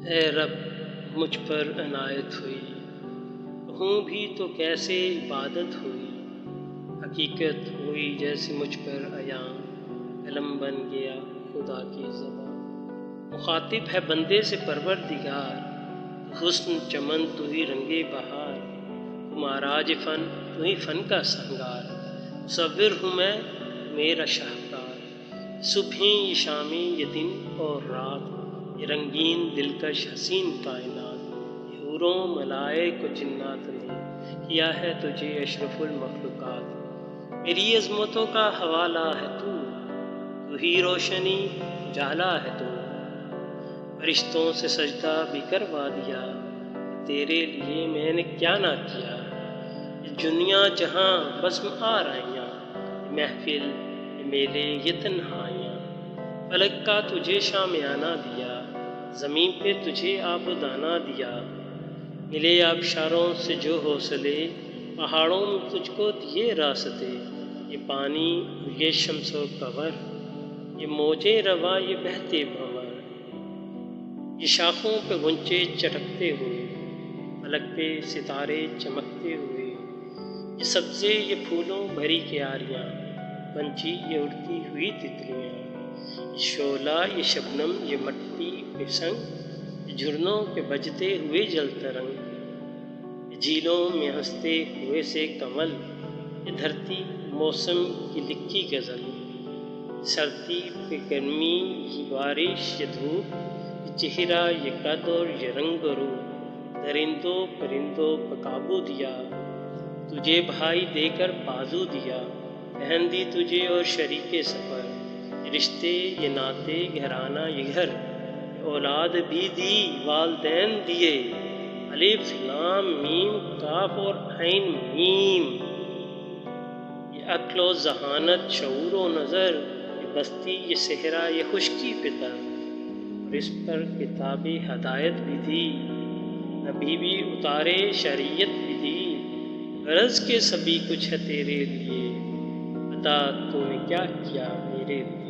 اے رب مجھ پر عنایت ہوئی، کہوں بھی تو کیسے عبادت ہوئی، حقیقت ہوئی جیسے مجھ پر عیاں، علم بن گیا خدا کی زبان۔ مخاطب ہے بندے سے پروردگار، حسن چمن تو ہی رنگے بہار، معراج فن تو ہی فن کا سنگار، مصور ہوں میں میرا شاہکار، صبح یہ شامیں یہ دن اور رات، یہ رنگین دلکش حسین کائنات، یہ حوروں ملائک و جنات نے کیا ہے تجھے اشرف المخلوقات۔ میری عظمتوں کا حوالہ ہے تو ہی روشنی اجالا ہے تو، فرشتوں سے سجدہ بھی کروا دیا، تیرے لیے میں نے کیا نہ کیا۔ یہ دنیا جہاں بزم آرائیاں، یہ محفل یہ میلے یہ تنہائیاں، فلک کا تجھے شامیانہ دیا، زمین پہ تجھے آبادانہ دیا، ملے آبشاروں سے جو حوصلے، پہاڑوں میں تجھ کو دیے راستے، یہ پانی یہ شمس و قمر، یہ موجیں رواں یہ بہتے بھنور، یہ شاخوں پہ غنچے چٹکتے ہوئے، فلک پہ ستارے چمکتے ہوئے، یہ سبزے یہ پھولوں بھری کیاریاں، پنچھی یہ اڑتی ہوئی تتلیاں، یہ شعلہ یہ شبنم یہ مٹی پہ سنگ، یہ جھرنوں پہ بجتے ہوئے جل ترنگ، یہ جھیلوں میں ہنستے ہوئے سے کنول، یہ دھرتی موسم کی لکھی غزل، سردی پہ گرمی یہ بارش یہ دھوپ، یہ چہرہ یہ قد اور یہ رنگ و روپ، درندوں پرندوں پہ قابو دیا، تجھے بھائی دے کر بازو دیا، بہن دی تجھے اور شریک سفر، یہ رشتے یہ ناطے گھرانہ یہ گھر، یہ اولاد بھی دی والدین دیے، الف لام میم کاف اور عین میم، یہ عقل و ذہانت شعور و نظر، یہ بستی یہ صحرا یہ خشکی پہ تر، اور اس پر کتاب ہدایت بھی دی، نبی بھی اتارے شریعت بھی دی، غرض کے سبھی کچھ ہے تیرے لیے، بتا تو نے کیا کیا میرے لیے۔